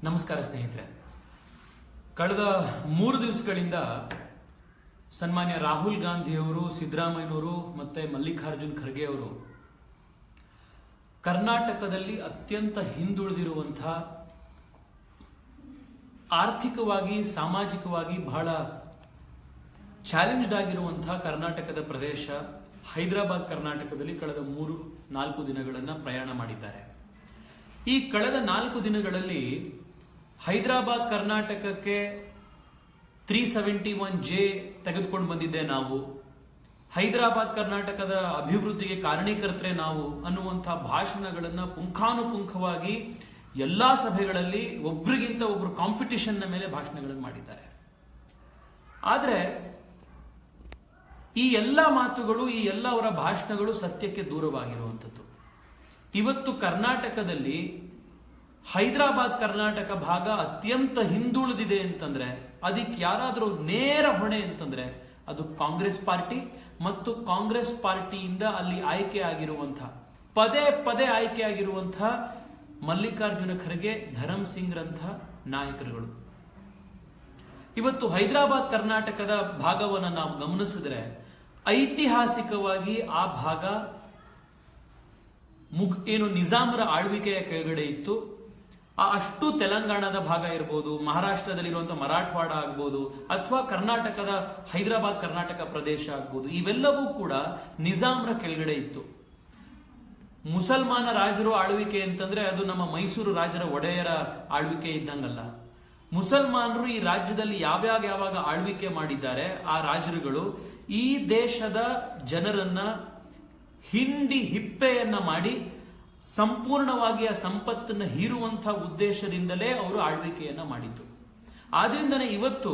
ನಮಸ್ಕಾರ ಸ್ನೇಹಿತರೆ. ಕಳೆದ 3 ದಿವಸಗಳಿಂದ ಸನ್ಮಾನ್ಯ ರಾಹುಲ್ ಗಾಂಧಿ ಅವರು, ಸಿದ್ದರಾಮಯ್ಯನವರು ಮತ್ತೆ ಮಲ್ಲಿಕಾರ್ಜುನ್ ಖರ್ಗೆ ಅವರು ಕರ್ನಾಟಕದಲ್ಲಿ ಅತ್ಯಂತ ಹಿಂದುಳಿದಿರುವಂತಹ, ಆರ್ಥಿಕವಾಗಿ ಸಾಮಾಜಿಕವಾಗಿ ಬಹಳ ಚಾಲೆಂಜ್ಡ್ ಆಗಿರುವಂತಹ ಕರ್ನಾಟಕದ ಪ್ರದೇಶ ಹೈದರಾಬಾದ್ ಕರ್ನಾಟಕದಲ್ಲಿ ಕಳೆದ 3-4 ದಿನಗಳನ್ನು ಪ್ರಯಾಣ ಮಾಡಿದ್ದಾರೆ. ಈ ಕಳೆದ 4 ದಿನಗಳಲ್ಲಿ ಹೈದರಾಬಾದ್ ಕರ್ನಾಟಕಕ್ಕೆ 371J ತೆಗೆದುಕೊಂಡು ಬಂದಿದ್ದೆ ನಾವು, ಹೈದರಾಬಾದ್ ಕರ್ನಾಟಕದ ಅಭಿವೃದ್ಧಿಗೆ ಕಾರಣೀಕರ್ತರೆ ನಾವು ಅನ್ನುವಂತಹ ಭಾಷಣಗಳನ್ನ ಪುಂಖಾನುಪುಂಖವಾಗಿ ಎಲ್ಲಾ ಸಭೆಗಳಲ್ಲಿ ಒಬ್ರಿಗಿಂತ ಒಬ್ರು ಕಾಂಪಿಟಿಷನ್ ಮೇಲೆ ಭಾಷಣಗಳನ್ನು ಮಾಡಿದ್ದಾರೆ. ಆದರೆ ಈ ಎಲ್ಲ ಮಾತುಗಳು, ಈ ಎಲ್ಲ ಅವರ ಭಾಷಣಗಳು ಸತ್ಯಕ್ಕೆ ದೂರವಾಗಿರುವಂಥದ್ದು. ಇವತ್ತು ಕರ್ನಾಟಕದಲ್ಲಿ ಹೈದರಾಬಾದ್ ಕರ್ನಾಟಕ ಭಾಗ ಅತ್ಯಂತ ಹಿಂದುಳಿದಿದೆ ಅಂತಂದ್ರೆ ಅದಕ್ಕೆ ಯಾರಾದರೂ ನೇರ ಹೊಣೆ ಅಂತಂದ್ರೆ ಅದು ಕಾಂಗ್ರೆಸ್ ಪಾರ್ಟಿ ಮತ್ತು ಕಾಂಗ್ರೆಸ್ ಪಾರ್ಟಿಯಿಂದ ಅಲ್ಲಿ ಆಯ್ಕೆ ಆಗಿರುವಂತಹ, ಪದೇ ಪದೇ ಆಯ್ಕೆ ಆಗಿರುವಂತಹ ಮಲ್ಲಿಕಾರ್ಜುನ ಖರ್ಗೆ, ಧರಮ್ ಸಿಂಗ್ ರಂತಹ ನಾಯಕರುಗಳು. ಇವತ್ತು ಹೈದರಾಬಾದ್ ಕರ್ನಾಟಕದ ಭಾಗವನ್ನು ನಾವು ಗಮನಿಸಿದ್ರೆ ಐತಿಹಾಸಿಕವಾಗಿ ಆ ಭಾಗ ಏನು ನಿಜಾಮರ ಆಳ್ವಿಕೆಯ ಕೆಳಗಡೆ ಇತ್ತು. ಅಷ್ಟು ತೆಲಂಗಾಣದ ಭಾಗ ಇರಬಹುದು, ಮಹಾರಾಷ್ಟ್ರದಲ್ಲಿರುವಂತಹ ಮರಾಠವಾಡ ಆಗ್ಬೋದು, ಅಥವಾ ಕರ್ನಾಟಕದ ಹೈದರಾಬಾದ್ ಕರ್ನಾಟಕ ಪ್ರದೇಶ ಆಗ್ಬೋದು, ಇವೆಲ್ಲವೂ ಕೂಡ ನಿಜಾಮರ ಕೆಳಗಡೆ ಇತ್ತು. ಮುಸಲ್ಮಾನ ರಾಜರು ಆಳ್ವಿಕೆ ಅಂತಂದ್ರೆ ಅದು ನಮ್ಮ ಮೈಸೂರು ರಾಜರ ಒಡೆಯರ ಆಳ್ವಿಕೆ ಇದ್ದಂಗಲ್ಲ. ಮುಸಲ್ಮಾನರು ಈ ರಾಜ್ಯದಲ್ಲಿ ಯಾವಾಗ ಆಳ್ವಿಕೆ ಮಾಡಿದ್ದಾರೆ ಆ ರಾಜರುಗಳು ಈ ದೇಶದ ಜನರನ್ನ ಹಿಂಡಿ ಹಿಪ್ಪೆಯನ್ನ ಮಾಡಿ ಸಂಪೂರ್ಣವಾಗಿ ಆ ಸಂಪತ್ತನ್ನು ಹೀರುವಂತಹ ಉದ್ದೇಶದಿಂದಲೇ ಅವರು ಆಳ್ವಿಕೆಯನ್ನ ಮಾಡಿದ್ದು. ಆದ್ರಿಂದನೇ ಇವತ್ತು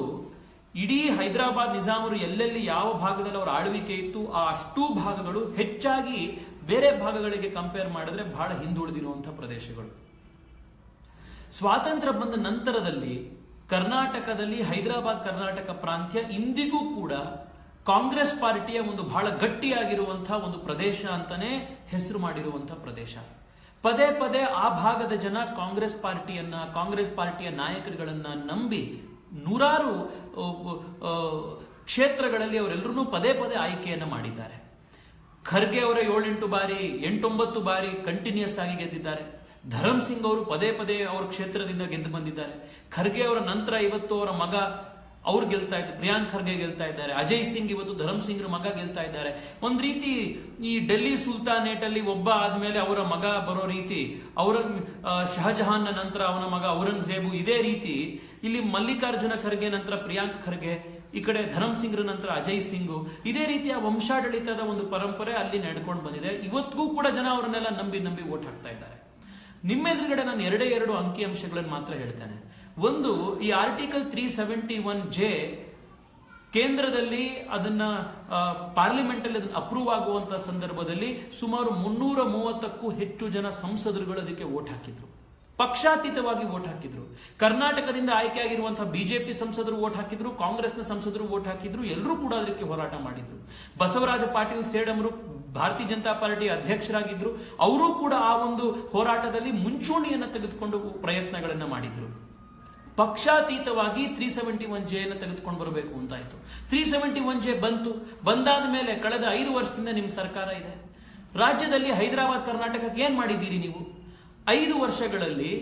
ಇಡೀ ಹೈದರಾಬಾದ್ ನಿಜಾಮರು ಎಲ್ಲೆಲ್ಲಿ ಯಾವ ಭಾಗದಲ್ಲಿ ಅವರ ಆಳ್ವಿಕೆ ಇತ್ತು ಆ ಅಷ್ಟೂ ಭಾಗಗಳು ಹೆಚ್ಚಾಗಿ ಬೇರೆ ಭಾಗಗಳಿಗೆ ಕಂಪೇರ್ ಮಾಡಿದ್ರೆ ಬಹಳ ಹಿಂದುಳಿದಿರುವಂತಹ ಪ್ರದೇಶಗಳು. ಸ್ವಾತಂತ್ರ್ಯ ಬಂದ ನಂತರದಲ್ಲಿ ಕರ್ನಾಟಕದಲ್ಲಿ ಹೈದರಾಬಾದ್ ಕರ್ನಾಟಕ ಪ್ರಾಂತ್ಯ ಇಂದಿಗೂ ಕೂಡ ಕಾಂಗ್ರೆಸ್ ಪಾರ್ಟಿಯ ಒಂದು ಬಹಳ ಗಟ್ಟಿಯಾಗಿರುವಂತಹ ಒಂದು ಪ್ರದೇಶ ಅಂತಾನೆ ಹೆಸರು ಮಾಡಿರುವಂತಹ ಪ್ರದೇಶ. ಪದೇ ಪದೇ ಆ ಭಾಗದ ಜನ ಕಾಂಗ್ರೆಸ್ ಪಾರ್ಟಿಯ ನಾಯಕರುಗಳನ್ನ ನಂಬಿ ನೂರಾರು ಕ್ಷೇತ್ರಗಳಲ್ಲಿ ಅವರೆಲ್ಲರೂ ಪದೇ ಪದೇ ಆಯ್ಕೆಯನ್ನ ಮಾಡಿದ್ದಾರೆ. ಖರ್ಗೆ ಅವರ 7-8 ಬಾರಿ 8-9 ಬಾರಿ ಕಂಟಿನ್ಯೂಸ್ ಆಗಿ ಗೆದ್ದಿದ್ದಾರೆ. ಧರಮ್ ಸಿಂಗ್ ಅವರು ಪದೇ ಪದೇ ಅವರ ಕ್ಷೇತ್ರದಿಂದ ಗೆದ್ದು ಬಂದಿದ್ದಾರೆ. ಖರ್ಗೆ ಅವರ ನಂತರ ಇವತ್ತು ಅವರ ಮಗ ಅವ್ರು ಗೆಲ್ತಾ ಇದ್ದಾರೆ, ಪ್ರಿಯಾಂಕ್ ಖರ್ಗೆ ಗೆಲ್ತಾ ಇದ್ದಾರೆ. ಅಜಯ್ ಸಿಂಗ್ ಇವತ್ತು ಧರಮ್ ಸಿಂಗ್ ಮಗ ಗೆಲ್ತಾ ಇದ್ದಾರೆ. ಒಂದ್ ರೀತಿ ಈ ಡೆಲ್ಲಿ ಸುಲ್ತಾನೇಟ್ ಅಲ್ಲಿ ಒಬ್ಬ ಆದ್ಮೇಲೆ ಅವರ ಮಗ ಬರೋ ರೀತಿ, ಶಹಜಹಾನ್ ನಂತರ ಅವನ ಮಗ ಔರಂಗಜೇಬು, ಇದೇ ರೀತಿ ಇಲ್ಲಿ ಮಲ್ಲಿಕಾರ್ಜುನ ಖರ್ಗೆ ನಂತರ ಪ್ರಿಯಾಂಕ್ ಖರ್ಗೆ, ಈ ಕಡೆ ಧರಮ್ ಸಿಂಗ್ ನಂತರ ಅಜಯ್ ಸಿಂಗು, ಇದೇ ರೀತಿಯ ವಂಶಾಡಳಿತದ ಒಂದು ಪರಂಪರೆ ಅಲ್ಲಿ ನಡ್ಕೊಂಡು ಬಂದಿದೆ. ಇವತ್ತಿಗೂ ಕೂಡ ಜನ ಅವರನ್ನೆಲ್ಲ ನಂಬಿ ವೋಟ್ ಹಾಕ್ತಾ ಇದ್ದಾರೆ. ನಿಮ್ಮ ಎದುರುಗಡೆ ನಾನು 2 ಅಂಕಿಅಂಶಗಳನ್ನು ಮಾತ್ರ ಹೇಳ್ತೇನೆ. ಒಂದು, ಈ ಆರ್ಟಿಕಲ್ 371J ಕೇಂದ್ರದಲ್ಲಿ ಅದನ್ನ ಪಾರ್ಲಿಮೆಂಟ್ ಅಲ್ಲಿ ಅದನ್ನ ಅಪ್ರೂವ್ ಆಗುವಂತಹ ಸಂದರ್ಭದಲ್ಲಿ ಸುಮಾರು 330ಕ್ಕೂ ಹೆಚ್ಚು ಜನ ಸಂಸದರುಗಳು ಅದಕ್ಕೆ ವೋಟ್ ಹಾಕಿದ್ರು, ಪಕ್ಷಾತೀತವಾಗಿ ವೋಟ್ ಹಾಕಿದ್ರು. ಕರ್ನಾಟಕದಿಂದ ಆಯ್ಕೆ ಆಗಿರುವಂತಹ ಬಿಜೆಪಿ ಸಂಸದರು ವೋಟ್ ಹಾಕಿದ್ರು, ಕಾಂಗ್ರೆಸ್ನ ಸಂಸದರು ವೋಟ್ ಹಾಕಿದ್ರು, ಎಲ್ಲರೂ ಕೂಡ ಅದಕ್ಕೆ ಹೋರಾಟ ಮಾಡಿದ್ರು. ಬಸವರಾಜ ಪಾಟೀಲ್ ಸೇಡಮರು ಭಾರತೀಯ ಜನತಾ ಪಾರ್ಟಿ ಅಧ್ಯಕ್ಷರಾಗಿದ್ರು, ಅವರು ಕೂಡ ಆ ಒಂದು ಹೋರಾಟದಲ್ಲಿ ಮುಂಚೂಣಿಯನ್ನು ತೆಗೆದುಕೊಂಡು ಪ್ರಯತ್ನಗಳನ್ನ ಮಾಡಿದ್ರು. ಪಕ್ಷಾತೀತವಾಗಿ 371J ತೆಗೆದುಕೊಂಡು ಬರಬೇಕು ಅಂತಾಯ್ತು. 371J ಬಂದಾದ ಮೇಲೆ ಕಳೆದ 5 ವರ್ಷದಿಂದ ನಿಮ್ಮ ಸರ್ಕಾರ ಇದೆ. ರಾಜ್ಯದಲ್ಲಿ ಹೈದರಾಬಾದ್ ಕರ್ನಾಟಕಕ್ಕೆ ಏನ್ ಮಾಡಿದ್ದೀರಿ ನೀವು? 5 ವರ್ಷಗಳಲ್ಲಿ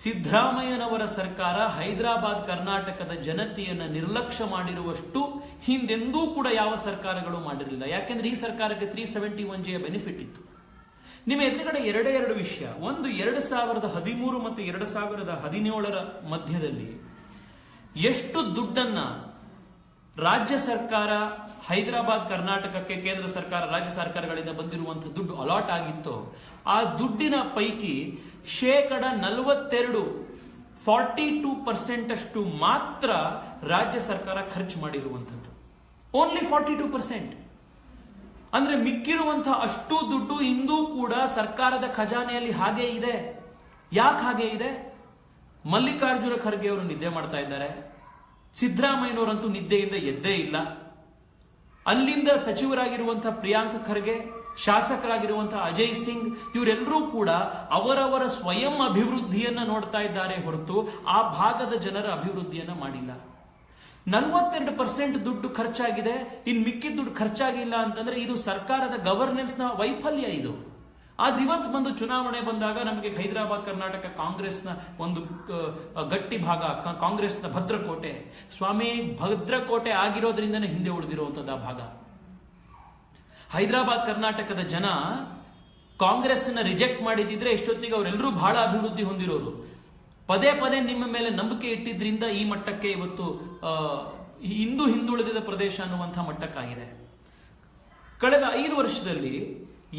ಸಿದ್ದರಾಮಯ್ಯನವರ ಸರ್ಕಾರ ಹೈದರಾಬಾದ್ ಕರ್ನಾಟಕದ ಜನತೆಯನ್ನ ನಿರ್ಲಕ್ಷ್ಯ ಮಾಡಿರುವಷ್ಟು ಹಿಂದೆಂದೂ ಕೂಡ ಯಾವ ಸರ್ಕಾರಗಳು ಮಾಡಿರಲಿಲ್ಲ. ಯಾಕೆಂದ್ರೆ ಈ ಸರ್ಕಾರಕ್ಕೆ 371J ಬೆನಿಫಿಟ್ ಇತ್ತು. ನಿಮ್ಮ ಎದುರುಗಡೆ 2 ವಿಷಯ. ಒಂದು, 2013 ಮತ್ತು 2017 ಮಧ್ಯದಲ್ಲಿ ಎಷ್ಟು ದುಡ್ಡನ್ನ ರಾಜ್ಯ ಸರ್ಕಾರ ಹೈದರಾಬಾದ್ ಕರ್ನಾಟಕಕ್ಕೆ, ಕೇಂದ್ರ ಸರ್ಕಾರ, ರಾಜ್ಯ ಸರ್ಕಾರಗಳಿಂದ ಬಂದಿರುವಂತಹ ದುಡ್ಡು ಅಲಾಟ್ ಆಗಿತ್ತೋ ಆ ದುಡ್ಡಿನ ಪೈಕಿ 42% ಅಷ್ಟು ಮಾತ್ರ ರಾಜ್ಯ ಸರ್ಕಾರ ಖರ್ಚು ಮಾಡಿರುವಂಥದ್ದು. ಓನ್ಲಿ 42%. ಅಂದ್ರೆ ಮಿಕ್ಕಿರುವಂತಹ ಅಷ್ಟು ದುಡ್ಡು ಇಂದೂ ಕೂಡ ಸರ್ಕಾರದ ಖಜಾನೆಯಲ್ಲಿ ಹಾಗೆ ಇದೆ. ಯಾಕೆ ಹಾಗೆ ಇದೆ? ಮಲ್ಲಿಕಾರ್ಜುನ ಖರ್ಗೆ ಅವರು ನಿದ್ದೆ ಮಾಡ್ತಾ ಇದ್ದಾರೆ, ಸಿದ್ದರಾಮಯ್ಯನವರಂತೂ ನಿದ್ದೆಯಿಂದ ಎದ್ದೇ ಇಲ್ಲ. ಅಲ್ಲಿಂದ ಸಚಿವರಾಗಿರುವಂತಹ ಪ್ರಿಯಾಂಕ್ ಖರ್ಗೆ, ಶಾಸಕರಾಗಿರುವಂತಹ ಅಜಯ್ ಸಿಂಗ್, ಇವರೆಲ್ಲರೂ ಕೂಡ ಅವರವರ ಸ್ವಯಂ ಅಭಿವೃದ್ಧಿಯನ್ನ ನೋಡ್ತಾ ಇದ್ದಾರೆ ಹೊರತು ಆ ಭಾಗದ ಜನರ ಅಭಿವೃದ್ಧಿಯನ್ನ ಮಾಡಿಲ್ಲ. 42% ದುಡ್ಡು ಖರ್ಚಾಗಿದೆ, ಇನ್ ಮಿಕ್ಕಿದ ದುಡ್ಡು ಖರ್ಚಾಗಿಲ್ಲ ಅಂತಂದ್ರೆ ಇದು ಸರ್ಕಾರದ ಗವರ್ನೆನ್ಸ್ ನ ವೈಫಲ್ಯ ಇದು. ಆದ್ರೆ ಇವತ್ತು ಬಂದು ಚುನಾವಣೆ ಬಂದಾಗ ನಮಗೆ ಹೈದರಾಬಾದ್ ಕರ್ನಾಟಕ ಕಾಂಗ್ರೆಸ್ನ ಒಂದು ಗಟ್ಟಿ ಭಾಗ, ಕಾಂಗ್ರೆಸ್ನ ಭದ್ರಕೋಟೆ, ಸ್ವಾಮಿ ಭದ್ರಕೋಟೆ ಆಗಿರೋದ್ರಿಂದನೇ ಹಿಂದೆ ಉಳಿದಿರುವಂತದ್ದು ಆ ಭಾಗ. ಹೈದರಾಬಾದ್ ಕರ್ನಾಟಕದ ಜನ ಕಾಂಗ್ರೆಸ್ ರಿಜೆಕ್ಟ್ ಮಾಡಿದ್ರೆ ಎಷ್ಟೊತ್ತಿಗೆ ಅವರೆಲ್ಲರೂ ಬಹಳ ಅಭಿವೃದ್ಧಿ ಹೊಂದಿರೋರು. ಪದೇ ಪದೇ ನಿಮ್ಮ ಮೇಲೆ ನಂಬಿಕೆ ಇಟ್ಟಿದ್ರಿಂದ ಈ ಮಟ್ಟಕ್ಕೆ ಇವತ್ತು ಹಿಂದುಳಿದ ಪ್ರದೇಶ ಅನ್ನುವಂತಹ ಮಟ್ಟಕ್ಕಾಗಿದೆ. ಕಳೆದ 5 ವರ್ಷದಲ್ಲಿ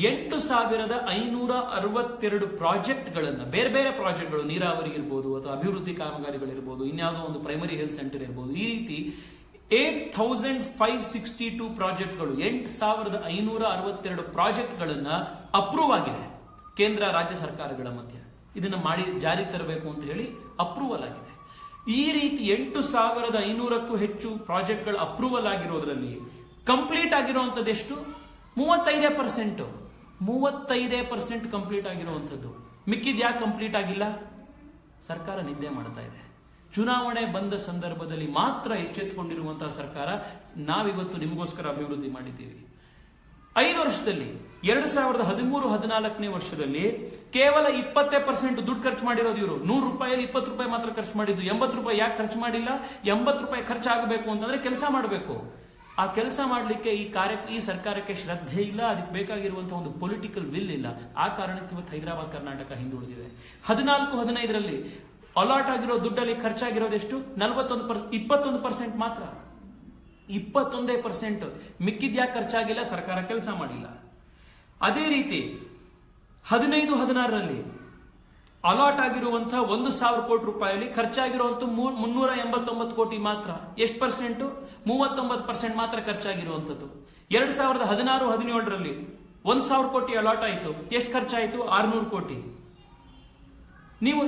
8,562 ಪ್ರಾಜೆಕ್ಟ್ಗಳನ್ನ, ಬೇರೆ ಬೇರೆ ಪ್ರಾಜೆಕ್ಟ್ಗಳು, ನೀರಾವರಿ ಇರ್ಬೋದು ಅಥವಾ ಅಭಿವೃದ್ಧಿ ಕಾಮಗಾರಿಗಳಿರ್ಬೋದು, ಇನ್ಯಾವುದೋ ಒಂದು ಪ್ರೈಮರಿ ಹೆಲ್ತ್ ಸೆಂಟರ್ ಇರ್ಬೋದು, ಈ ರೀತಿ 8,562 ಪ್ರಾಜೆಕ್ಟ್ಗಳು, 8,562 ಪ್ರಾಜೆಕ್ಟ್ಗಳನ್ನ ಅಪ್ರೂವ್ ಆಗಿದೆ ಕೇಂದ್ರ ರಾಜ್ಯ ಸರ್ಕಾರಗಳ ಮಧ್ಯೆ. ಇದನ್ನ ಮಾಡಿ ಜಾರಿ ತರಬೇಕು ಅಂತ ಹೇಳಿ ಅಪ್ರೂವಲ್ ಆಗಿದೆ. ಈ ರೀತಿ 8,500ಕ್ಕೂ ಹೆಚ್ಚು ಪ್ರಾಜೆಕ್ಟ್ಗಳು ಅಪ್ರೂವಲ್ ಆಗಿರೋದ್ರಲ್ಲಿ ಕಂಪ್ಲೀಟ್ ಆಗಿರುವಂತದ್ದು ಎಷ್ಟು? 35%. 35% ಕಂಪ್ಲೀಟ್ ಆಗಿರುವಂಥದ್ದು. ಮಿಕ್ಕಿದ್ ಯಾಕೆ ಕಂಪ್ಲೀಟ್ ಆಗಿಲ್ಲ? ಸರ್ಕಾರ ನಿದ್ದೆ ಮಾಡ್ತಾ ಇದೆ. ಚುನಾವಣೆ ಬಂದ ಸಂದರ್ಭದಲ್ಲಿ ಮಾತ್ರ ಎಚ್ಚೆತ್ತುಕೊಂಡಿರುವಂತಹ ಸರ್ಕಾರ ನಾವಿವತ್ತು ನಿಮಗೋಸ್ಕರ ಅಭಿವೃದ್ಧಿ ಮಾಡಿದ್ದೀವಿ. 5 ವರ್ಷದಲ್ಲಿ 2013-14ನೇ ವರ್ಷದಲ್ಲಿ ಕೇವಲ 20% ದುಡ್ಡು ಖರ್ಚು ಮಾಡಿರೋದು ಇವರು. 100 ರೂಪಾಯಲ್ಲಿ 20 ರೂಪಾಯಿ ಮಾತ್ರ ಖರ್ಚು ಮಾಡಿದ್ದು. 80 ರೂಪಾಯಿ ಯಾಕೆ ಖರ್ಚು ಮಾಡಿಲ್ಲ? 80 ರೂಪಾಯಿ ಖರ್ಚಾಗಬೇಕು ಅಂತಂದ್ರೆ ಕೆಲಸ ಮಾಡಬೇಕು. ಆ ಕೆಲಸ ಮಾಡಲಿಕ್ಕೆ ಈ ಸರ್ಕಾರಕ್ಕೆ ಶ್ರದ್ಧೆ ಇಲ್ಲ, ಅದಕ್ಕೆ ಬೇಕಾಗಿರುವಂತಹ ಒಂದು ಪೊಲಿಟಿಕಲ್ ವಿಲ್ ಇಲ್ಲ. ಆ ಕಾರಣಕ್ಕೆ ಇವತ್ತು ಹೈದರಾಬಾದ್ ಕರ್ನಾಟಕ ಹಿಂದುಳಿದಿದೆ. 14-15ರಲ್ಲಿ ಅಲಾಟ್ ಆಗಿರೋ ದುಡ್ಡಲ್ಲಿ ಖರ್ಚಾಗಿರೋದೆಷ್ಟು? 21% ಮಾತ್ರ. 21%. ಮಿಕ್ಕಿದ್ಯಾಕೆ ಖರ್ಚಾಗಿಲ್ಲ? ಸರ್ಕಾರ ಕೆಲಸ ಮಾಡಿಲ್ಲ. ಅದೇ ರೀತಿ 15-16ರಲ್ಲಿ ಅಲಾಟ್ ಆಗಿರುವಂತಹ 1,000 ಕೋಟಿ ರೂಪಾಯಿಯಲ್ಲಿ ಖರ್ಚಾಗಿರುವಂತ 389 ಕೋಟಿ ಮಾತ್ರ. ಎಷ್ಟು ಪರ್ಸೆಂಟ್? 39% ಮಾತ್ರ ಖರ್ಚಾಗಿರುವಂತದ್ದು. 2016-17ರಲ್ಲಿ 1,000 ಕೋಟಿ ಅಲಾಟ್ ಆಯಿತು. ಎಷ್ಟು ಖರ್ಚಾಯಿತು? 600 ಕೋಟಿ. ನೀವು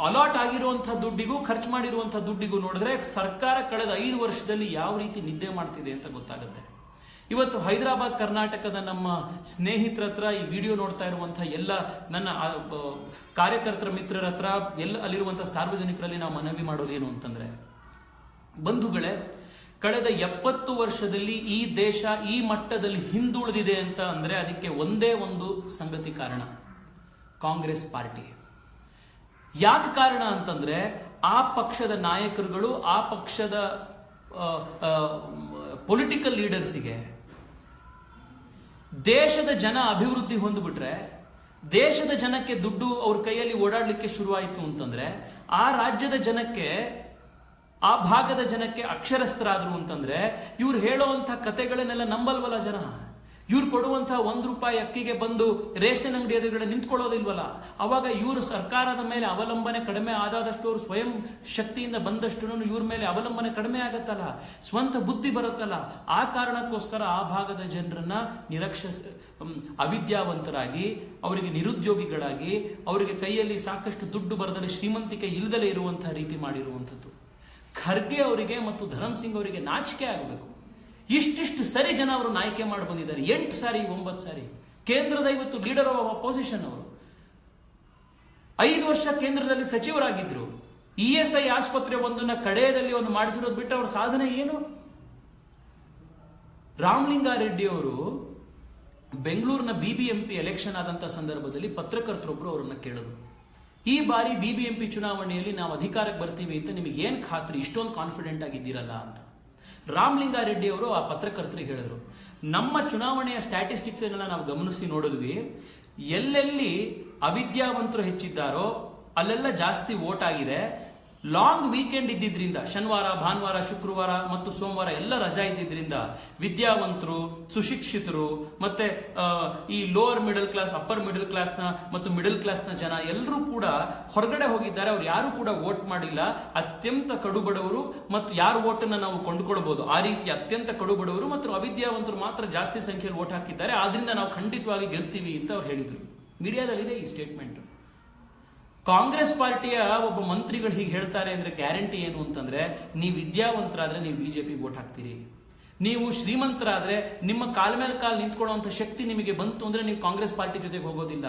ಅಲಾಟ್ ಆಗಿರುವಂತಹ ದುಡ್ಡಿಗೂ ಖರ್ಚು ಮಾಡಿರುವಂತಹ ದುಡ್ಡಿಗೂ ನೋಡಿದ್ರೆ ಸರ್ಕಾರ ಕಳೆದ 5 ವರ್ಷದಲ್ಲಿ ಯಾವ ರೀತಿ ನಿದ್ದೆ ಮಾಡ್ತಿದೆ ಅಂತ ಗೊತ್ತಾಗುತ್ತೆ. ಇವತ್ತು ಹೈದರಾಬಾದ್ ಕರ್ನಾಟಕದ ನಮ್ಮ ಸ್ನೇಹಿತರ ಹತ್ರ, ಈ ವಿಡಿಯೋ ನೋಡ್ತಾ ಇರುವಂತಹ ಎಲ್ಲ ನನ್ನ ಕಾರ್ಯಕರ್ತರ ಮಿತ್ರರ ಹತ್ರ, ಎಲ್ಲ ಅಲ್ಲಿರುವಂತಹ ಸಾರ್ವಜನಿಕರಲ್ಲಿ ನಾವು ಮನವಿ ಮಾಡೋದೇನು ಅಂತಂದ್ರೆ, ಬಂಧುಗಳೇ, ಕಳೆದ 70 ವರ್ಷದಲ್ಲಿ ಈ ದೇಶ ಈ ಮಟ್ಟದಲ್ಲಿ ಹಿಂದುಳಿದಿದೆ ಅಂತ ಅಂದ್ರೆ ಅದಕ್ಕೆ ಒಂದೇ ಒಂದು ಸಂಗತಿ ಕಾರಣ, ಕಾಂಗ್ರೆಸ್ ಪಾರ್ಟಿ. ಯಾಕೆ ಕಾರಣ ಅಂತಂದ್ರೆ ಆ ಪಕ್ಷದ ನಾಯಕರುಗಳು, ಆ ಪಕ್ಷದ ಪೊಲಿಟಿಕಲ್ ಲೀಡರ್ಸಿಗೆ ದೇಶದ ಜನ ಅಭಿವೃದ್ಧಿ ಹೊಂದ್ಬಿಟ್ರೆ, ದೇಶದ ಜನಕ್ಕೆ ದುಡ್ಡು ಅವ್ರ ಕೈಯಲ್ಲಿ ಓಡಾಡ್ಲಿಕ್ಕೆ ಶುರುವಾಯಿತು ಅಂತಂದ್ರೆ, ಆ ರಾಜ್ಯದ ಜನಕ್ಕೆ, ಆ ಭಾಗದ ಜನಕ್ಕೆ ಅಕ್ಷರಸ್ಥರಾದ್ರು ಅಂತಂದ್ರೆ ಇವ್ರು ಹೇಳುವಂತ ಕತೆಗಳನ್ನೆಲ್ಲ ನಂಬಲ್ವಲ್ಲ ಜನ. ಇವ್ರು ಕೊಡುವಂತಹ 1 ರೂಪಾಯಿ ಅಕ್ಕಿಗೆ ಬಂದು ರೇಷನ್ ಅಂಗಡಿ ಎದುರುಗಡೆ ನಿಂತ್ಕೊಳ್ಳೋದಿಲ್ವಲ್ಲ. ಅವಾಗ ಇವರು ಸರ್ಕಾರದ ಮೇಲೆ ಅವಲಂಬನೆ ಕಡಿಮೆ ಆದಷ್ಟು, ಅವರು ಸ್ವಯಂ ಶಕ್ತಿಯಿಂದ ಬಂದಷ್ಟು ಇವ್ರ ಮೇಲೆ ಅವಲಂಬನೆ ಕಡಿಮೆ ಆಗತ್ತಲ್ಲ, ಸ್ವಂತ ಬುದ್ಧಿ ಬರುತ್ತಲ್ಲ. ಆ ಕಾರಣಕ್ಕೋಸ್ಕರ ಆ ಭಾಗದ ಜನರನ್ನ ಅವಿದ್ಯಾವಂತರಾಗಿ, ಅವರಿಗೆ ನಿರುದ್ಯೋಗಿಗಳಾಗಿ, ಅವರಿಗೆ ಕೈಯಲ್ಲಿ ಸಾಕಷ್ಟು ದುಡ್ಡು ಬರದಲ್ಲಿ ಶ್ರೀಮಂತಿಕೆ ಇಲ್ಲದಲೇ ಇರುವಂತಹ ರೀತಿ ಮಾಡಿರುವಂಥದ್ದು. ಖರ್ಗೆ ಅವರಿಗೆ ಮತ್ತು ಧರಮ್ ಸಿಂಗ್ ಅವರಿಗೆ ನಾಚಿಕೆ ಆಗಬೇಕು. ಇಷ್ಟಿಷ್ಟು ಸರಿ ಜನ ಅವರು ಆಯ್ಕೆ ಮಾಡಿ ಬಂದಿದ್ದಾರೆ. 8 ಸಾರಿ 9 ಸಾರಿ ಕೇಂದ್ರದ ಇವತ್ತು ಲೀಡರ್ ಆಫ್ ಅಪೋಸಿಷನ್ ಅವರು 5 ವರ್ಷ ಕೇಂದ್ರದಲ್ಲಿ ಸಚಿವರಾಗಿದ್ರು. ESI ಆಸ್ಪತ್ರೆ ಒಂದನ್ನ ಕಡೆಯದಲ್ಲಿ ಒಂದು ಮಾಡಿಸಿರೋದು ಬಿಟ್ಟು ಅವ್ರ ಸಾಧನೆ ಏನು? ರಾಮಲಿಂಗಾರೆಡ್ಡಿ ಅವರು ಬೆಂಗಳೂರಿನ BBMP ಎಲೆಕ್ಷನ್ ಆದಂತ ಸಂದರ್ಭದಲ್ಲಿ ಪತ್ರಕರ್ತರೊಬ್ರು ಅವರನ್ನ ಕೇಳಿದ್ರು, ಈ ಬಾರಿ BBMP ಚುನಾವಣೆಯಲ್ಲಿ ನಾವು ಅಧಿಕಾರಕ್ಕೆ ಬರ್ತೀವಿ ಅಂತ ನಿಮಗೆ ಏನ್ ಖಾತ್ರಿ, ಇಷ್ಟೊಂದು ಕಾನ್ಫಿಡೆಂಟ್ ಆಗಿದ್ದೀರಲ್ಲ ಅಂತ. ರಾಮಲಿಂಗಾರೆಡ್ಡಿ ಅವರು ಆ ಪತ್ರಕರ್ತರಿಗೆ ಹೇಳಿದ್ರು, ನಮ್ಮ ಚುನಾವಣೆಯ ಸ್ಟ್ಯಾಟಿಸ್ಟಿಕ್ಸ್ ಎಲ್ಲ ನಾವು ಗಮನಿಸಿ ನೋಡಿದ್ವಿ, ಎಲ್ಲೆಲ್ಲಿ ಅವಿದ್ಯಾವಂತರು ಹೆಚ್ಚಿದ್ದಾರೋ ಅಲ್ಲೆಲ್ಲ ಜಾಸ್ತಿ ವೋಟ್ ಆಗಿದೆ. ಲಾಂಗ್ ವೀಕೆಂಡ್ ಇದ್ದಿದ್ರಿಂದ, ಶನಿವಾರ, ಭಾನುವಾರ, ಶುಕ್ರವಾರ ಮತ್ತು ಸೋಮವಾರ ಎಲ್ಲ ರಜಾ ಇದ್ದಿದ್ರಿಂದ ವಿದ್ಯಾವಂತರು, ಸುಶಿಕ್ಷಿತರು, ಮತ್ತೆ ಈ lower middle class, upper middle ಕ್ಲಾಸ್ನ ಮತ್ತು ಮಿಡಲ್ ಕ್ಲಾಸ್ನ ಜನ ಎಲ್ಲರೂ ಕೂಡ ಹೊರಗಡೆ ಹೋಗಿದ್ದಾರೆ. ಅವ್ರು ಯಾರು ಕೂಡ ವೋಟ್ ಮಾಡಿಲ್ಲ. ಅತ್ಯಂತ ಕಡುಬಡವರು ಮತ್ತು ಯಾರು ವೋಟನ್ನು ನಾವು ಕೊಂಡುಕೊಳ್ಬಹುದು ಆ ರೀತಿ ಅತ್ಯಂತ ಕಡುಬಡವರು ಮತ್ತು ಅವಿದ್ಯಾವಂತರು ಮಾತ್ರ ಜಾಸ್ತಿ ಸಂಖ್ಯೆಯಲ್ಲಿ ವೋಟ್ ಹಾಕಿದ್ದಾರೆ. ಆದ್ರಿಂದ ನಾವು ಖಂಡಿತವಾಗಿ ಗೆಲ್ತೀವಿ ಅಂತ ಅವ್ರು ಹೇಳಿದ್ರು. ಮೀಡಿಯಾದಲ್ಲಿದೆ ಈ ಸ್ಟೇಟ್ಮೆಂಟ್. ಕಾಂಗ್ರೆಸ್ ಪಾರ್ಟಿಯ ಒಬ್ಬ ಮಂತ್ರಿಗಳು ಹೀಗೆ ಹೇಳ್ತಾರೆ ಅಂದ್ರೆ ಗ್ಯಾರಂಟಿ ಏನು ಅಂತಂದ್ರೆ, ನೀವು ವಿದ್ಯಾವಂತರಾದ್ರೆ ನೀವು ಬಿಜೆಪಿ ವೋಟ್ ಹಾಕ್ತೀರಿ, ನೀವು ಶ್ರೀಮಂತರಾದ್ರೆ ನಿಮ್ಮ ಕಾಲ ಮೇಲೆ ಕಾಲು ನಿಂತ್ಕೊಳ್ಳುವಂತ ಶಕ್ತಿ ನಿಮಗೆ ಬಂತು ಅಂದ್ರೆ ನೀವು ಕಾಂಗ್ರೆಸ್ ಪಾರ್ಟಿ ಜೊತೆಗೆ ಹೋಗೋದಿಲ್ಲ.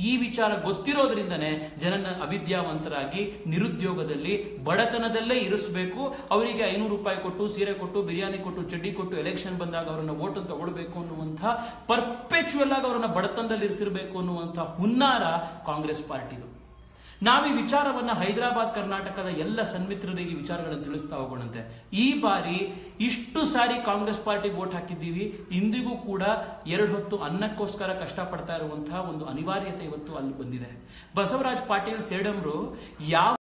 ಈ ವಿಚಾರ ಗೊತ್ತಿರೋದ್ರಿಂದನೇ ಜನನ ಅವಿದ್ಯಾವಂತರಾಗಿ ನಿರುದ್ಯೋಗದಲ್ಲಿ ಬಡತನದಲ್ಲೇ ಇರಿಸಬೇಕು. ಅವರಿಗೆ 500 ರೂಪಾಯಿ ಕೊಟ್ಟು, ಸೀರೆ ಕೊಟ್ಟು, ಬಿರಿಯಾನಿ ಕೊಟ್ಟು, ಚಡ್ಡಿ ಕೊಟ್ಟು ಎಲೆಕ್ಷನ್ ಬಂದಾಗ ಅವರನ್ನ ವೋಟ್ ತಗೊಳ್ಬೇಕು ಅನ್ನುವಂಥ ಪರ್ಪೆಚುವಲ್ ಆಗಿ ಅವರನ್ನ ಬಡತನದಲ್ಲಿ ಇರಿಸಿರ್ಬೇಕು ಅನ್ನುವಂಥ ಹುನ್ನಾರ ಕಾಂಗ್ರೆಸ್ ಪಾರ್ಟಿದು. ನಾವು ಈ ವಿಚಾರವನ್ನ ಹೈದರಾಬಾದ್ ಕರ್ನಾಟಕದ ಎಲ್ಲ ಸನ್ಮಿತ್ರರಿಗೆ ವಿಚಾರಗಳನ್ನು ತಿಳಿಸ್ತಾ ಹೋಗೋಣಂತೆ. ಈ ಬಾರಿ ಇಷ್ಟು ಸಾರಿ ಕಾಂಗ್ರೆಸ್ ಪಾರ್ಟಿಗೆ ವೋಟ್ ಹಾಕಿದ್ದೀವಿ, ಇಂದಿಗೂ ಕೂಡ 2 ಹೊತ್ತು ಅನ್ನಕ್ಕೋಸ್ಕರ ಕಷ್ಟಪಡ್ತಾ ಇರುವಂತಹ ಒಂದು ಅನಿವಾರ್ಯತೆ ಇವತ್ತು ಅಲ್ಲಿ ಬಂದಿದೆ. ಬಸವರಾಜ್ ಪಾಟೀಲ್ ಸೇಡಂರು ಯಾವ